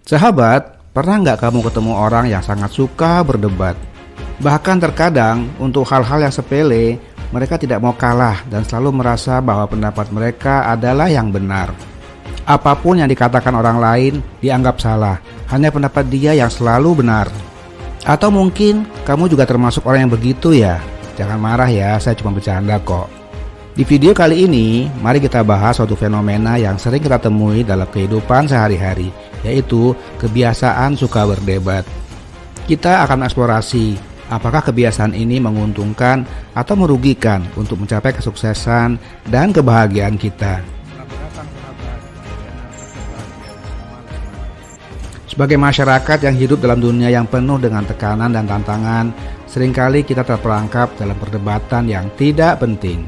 Sahabat, pernah nggak kamu ketemu orang yang sangat suka berdebat? Bahkan terkadang untuk hal-hal yang sepele, mereka tidak mau kalah dan selalu merasa bahwa pendapat mereka adalah yang benar. Apapun yang dikatakan orang lain dianggap salah, hanya pendapat dia yang selalu benar. Atau mungkin kamu juga termasuk orang yang begitu ya? Jangan marah ya, saya cuma bercanda kok. Di video kali ini, mari kita bahas suatu fenomena yang sering kita temui dalam kehidupan sehari-hari, yaitu kebiasaan suka berdebat. Kita akan eksplorasi apakah kebiasaan ini menguntungkan atau merugikan untuk mencapai kesuksesan dan kebahagiaan kita. Sebagai masyarakat yang hidup dalam dunia yang penuh dengan tekanan dan tantangan, seringkali kita terperangkap dalam perdebatan yang tidak penting.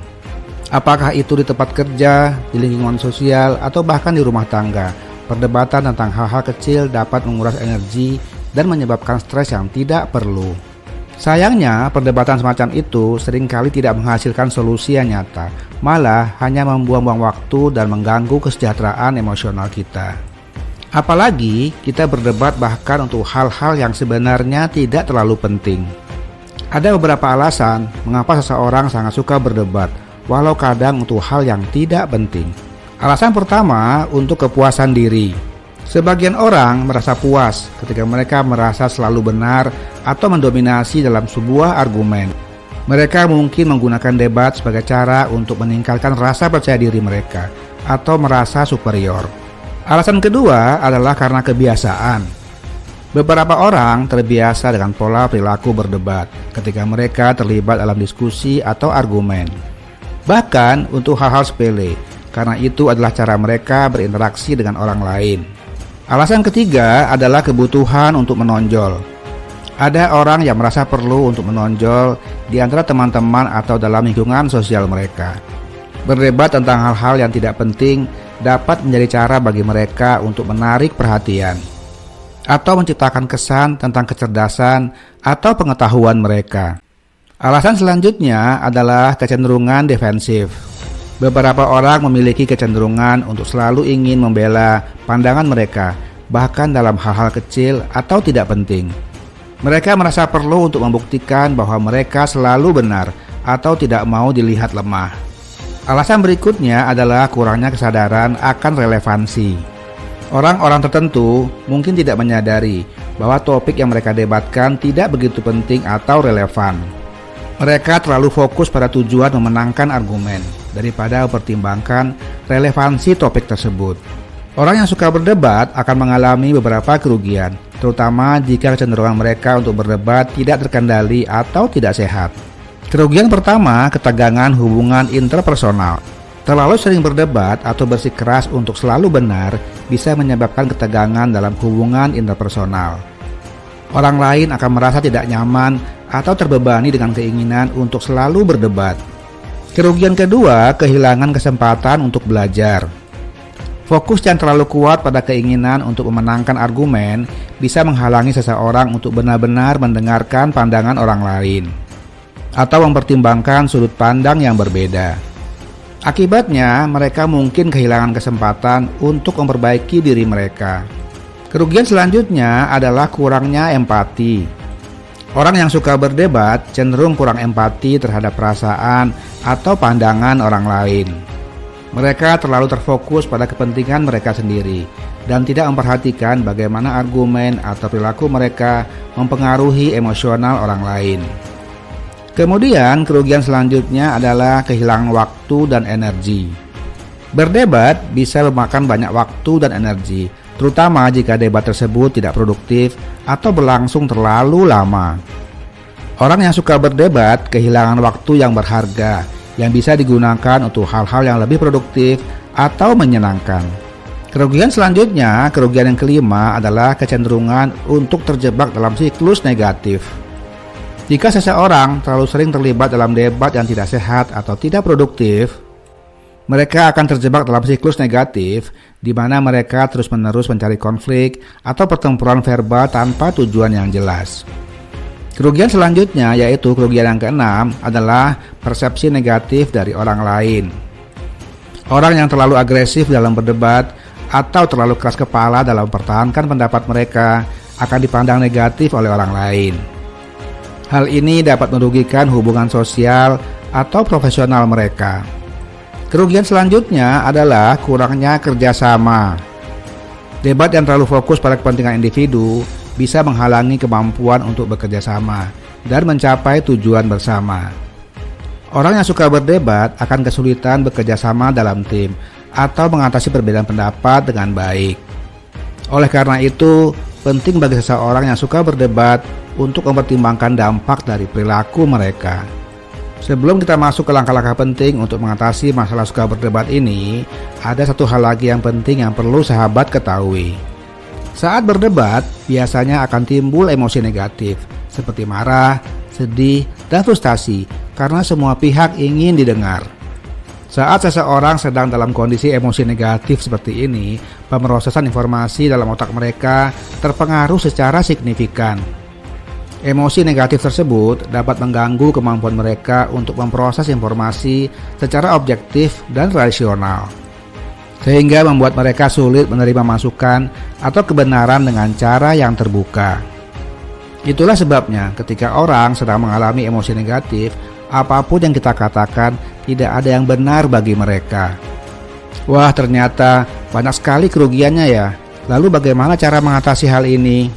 Apakah itu di tempat kerja, di lingkungan sosial, atau bahkan di rumah tangga, perdebatan tentang hal-hal kecil dapat menguras energi dan menyebabkan stres yang tidak perlu. Sayangnya, perdebatan semacam itu seringkali tidak menghasilkan solusi yang nyata, malah hanya membuang-buang waktu dan mengganggu kesejahteraan emosional kita. Apalagi kita berdebat bahkan untuk hal-hal yang sebenarnya tidak terlalu penting. Ada beberapa alasan mengapa seseorang sangat suka berdebat, walau kadang untuk hal yang tidak penting. Alasan pertama, untuk kepuasan diri. Sebagian orang merasa puas ketika mereka merasa selalu benar atau mendominasi dalam sebuah argumen. Mereka mungkin menggunakan debat sebagai cara untuk meningkatkan rasa percaya diri mereka atau merasa superior. Alasan kedua adalah karena kebiasaan. Beberapa orang terbiasa dengan pola perilaku berdebat ketika mereka terlibat dalam diskusi atau argumen. Bahkan untuk hal-hal sepele, karena itu adalah cara mereka berinteraksi dengan orang lain. Alasan ketiga adalah kebutuhan untuk menonjol. Ada orang yang merasa perlu untuk menonjol di antara teman-teman atau dalam lingkungan sosial mereka. Berdebat tentang hal-hal yang tidak penting dapat menjadi cara bagi mereka untuk menarik perhatian atau menciptakan kesan tentang kecerdasan atau pengetahuan mereka. Alasan selanjutnya adalah kecenderungan defensif. Beberapa orang memiliki kecenderungan untuk selalu ingin membela pandangan mereka, bahkan dalam hal-hal kecil atau tidak penting. Mereka merasa perlu untuk membuktikan bahwa mereka selalu benar atau tidak mau dilihat lemah. Alasan berikutnya adalah kurangnya kesadaran akan relevansi. Orang-orang tertentu mungkin tidak menyadari bahwa topik yang mereka debatkan tidak begitu penting atau relevan. Mereka terlalu fokus pada tujuan memenangkan argumen daripada mempertimbangkan relevansi topik tersebut. Orang yang suka berdebat akan mengalami beberapa kerugian, terutama jika kecenderungan mereka untuk berdebat tidak terkendali atau tidak sehat. Kerugian pertama, ketegangan hubungan interpersonal. Terlalu sering berdebat atau bersikeras untuk selalu benar bisa menyebabkan ketegangan dalam hubungan interpersonal. Orang lain akan merasa tidak nyaman atau terbebani dengan keinginan untuk selalu berdebat. Kerugian kedua, kehilangan kesempatan untuk belajar. Fokus yang terlalu kuat pada keinginan untuk memenangkan argumen bisa menghalangi seseorang untuk benar-benar mendengarkan pandangan orang lain atau mempertimbangkan sudut pandang yang berbeda. Akibatnya, mereka mungkin kehilangan kesempatan untuk memperbaiki diri mereka. Kerugian selanjutnya adalah kurangnya empati. Orang yang suka berdebat cenderung kurang empati terhadap perasaan atau pandangan orang lain. Mereka terlalu terfokus pada kepentingan mereka sendiri dan tidak memperhatikan bagaimana argumen atau perilaku mereka mempengaruhi emosional orang lain. Kemudian, kerugian selanjutnya adalah kehilangan waktu dan energi. Berdebat bisa memakan banyak waktu dan energi, terutama jika debat tersebut tidak produktif atau berlangsung terlalu lama. Orang yang suka berdebat kehilangan waktu yang berharga yang bisa digunakan untuk hal-hal yang lebih produktif atau menyenangkan. Kerugian selanjutnya, kerugian yang kelima adalah kecenderungan untuk terjebak dalam siklus negatif. Jika seseorang terlalu sering terlibat dalam debat yang tidak sehat atau tidak produktif, mereka akan terjebak dalam siklus negatif di mana mereka terus-menerus mencari konflik atau pertempuran verbal tanpa tujuan yang jelas. Kerugian selanjutnya, yaitu kerugian yang keenam, adalah persepsi negatif dari orang lain. Orang yang terlalu agresif dalam berdebat atau terlalu keras kepala dalam mempertahankan pendapat mereka akan dipandang negatif oleh orang lain. Hal ini dapat merugikan hubungan sosial atau profesional mereka. Kerugian selanjutnya adalah kurangnya kerjasama. Debat yang terlalu fokus pada kepentingan individu bisa menghalangi kemampuan untuk bekerja sama dan mencapai tujuan bersama. Orang yang suka berdebat akan kesulitan bekerja sama dalam tim atau mengatasi perbedaan pendapat dengan baik. Oleh karena itu, penting bagi seseorang yang suka berdebat untuk mempertimbangkan dampak dari perilaku mereka. Sebelum kita masuk ke langkah-langkah penting untuk mengatasi masalah suka berdebat ini, ada satu hal lagi yang penting yang perlu sahabat ketahui. Saat berdebat, biasanya akan timbul emosi negatif, seperti marah, sedih, dan frustasi, karena semua pihak ingin didengar. Saat seseorang sedang dalam kondisi emosi negatif seperti ini, pemrosesan informasi dalam otak mereka terpengaruh secara signifikan. Emosi negatif tersebut dapat mengganggu kemampuan mereka untuk memproses informasi secara objektif dan rasional, sehingga membuat mereka sulit menerima masukan atau kebenaran dengan cara yang terbuka. Itulah sebabnya ketika orang sedang mengalami emosi negatif, apapun yang kita katakan tidak ada yang benar bagi mereka. Wah, ternyata banyak sekali kerugiannya ya. Lalu bagaimana cara mengatasi hal ini?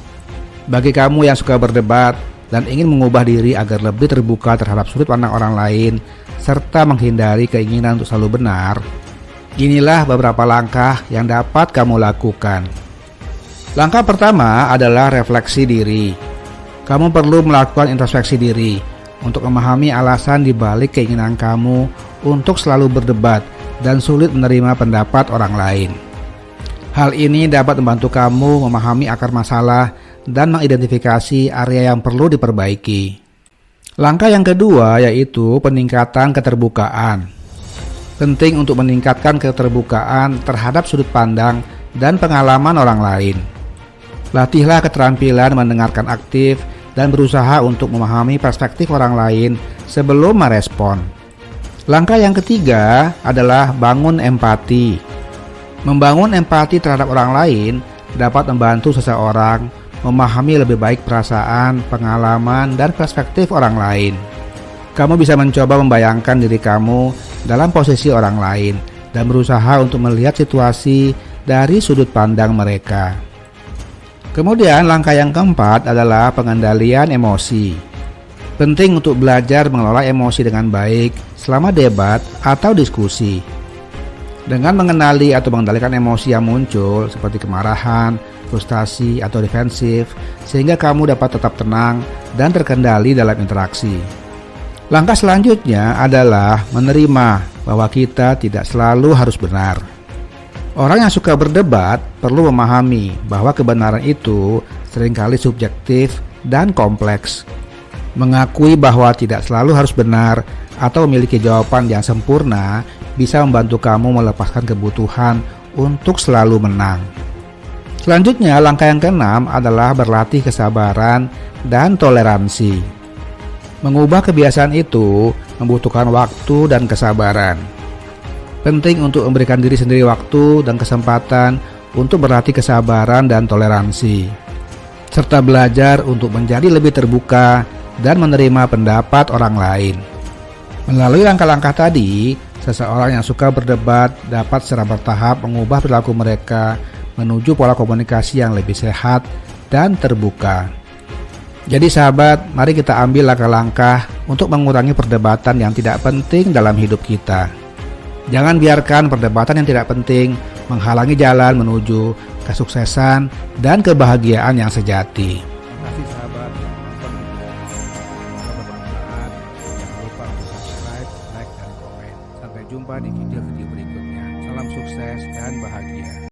Bagi kamu yang suka berdebat dan ingin mengubah diri agar lebih terbuka terhadap sudut pandang orang lain serta menghindari keinginan untuk selalu benar, inilah beberapa langkah yang dapat kamu lakukan. Langkah pertama adalah refleksi diri. Kamu perlu melakukan introspeksi diri untuk memahami alasan di balik keinginan kamu untuk selalu berdebat dan sulit menerima pendapat orang lain. Hal ini dapat membantu kamu memahami akar masalah dan mengidentifikasi area yang perlu diperbaiki. Langkah yang kedua yaitu peningkatan keterbukaan. Penting untuk meningkatkan keterbukaan terhadap sudut pandang dan pengalaman orang lain. Latihlah keterampilan mendengarkan aktif dan berusaha untuk memahami perspektif orang lain sebelum merespon. Langkah yang ketiga adalah bangun empati. Membangun empati terhadap orang lain dapat membantu seseorang memahami lebih baik perasaan, pengalaman, dan perspektif orang lain. Kamu bisa mencoba membayangkan diri kamu dalam posisi orang lain dan berusaha untuk melihat situasi dari sudut pandang mereka. Kemudian langkah yang keempat adalah pengendalian emosi. Penting untuk belajar mengelola emosi dengan baik selama debat atau diskusi. Dengan mengenali atau mengendalikan emosi yang muncul seperti kemarahan, frustasi, atau defensif, sehingga kamu dapat tetap tenang dan terkendali dalam interaksi. Langkah selanjutnya adalah menerima bahwa kita tidak selalu harus benar. Orang yang suka berdebat perlu memahami bahwa kebenaran itu seringkali subjektif dan kompleks. Mengakui bahwa tidak selalu harus benar atau memiliki jawaban yang sempurna bisa membantu kamu melepaskan kebutuhan untuk selalu menang. Selanjutnya, langkah yang keenam adalah berlatih kesabaran dan toleransi. Mengubah kebiasaan itu membutuhkan waktu dan kesabaran. Penting untuk memberikan diri sendiri waktu dan kesempatan untuk berlatih kesabaran dan toleransi, serta belajar untuk menjadi lebih terbuka dan menerima pendapat orang lain. Melalui langkah-langkah tadi, seseorang yang suka berdebat dapat secara bertahap mengubah perilaku mereka menuju pola komunikasi yang lebih sehat dan terbuka. Jadi sahabat, mari kita ambil langkah-langkah untuk mengurangi perdebatan yang tidak penting dalam hidup kita. Jangan biarkan perdebatan yang tidak penting menghalangi jalan menuju kesuksesan dan kebahagiaan yang sejati. Terima kasih sahabat yang menonton video ini. Semoga bermanfaat. Jangan lupa untuk subscribe, like, dan komen. Sampai jumpa di video-video berikutnya. Salam sukses dan bahagia.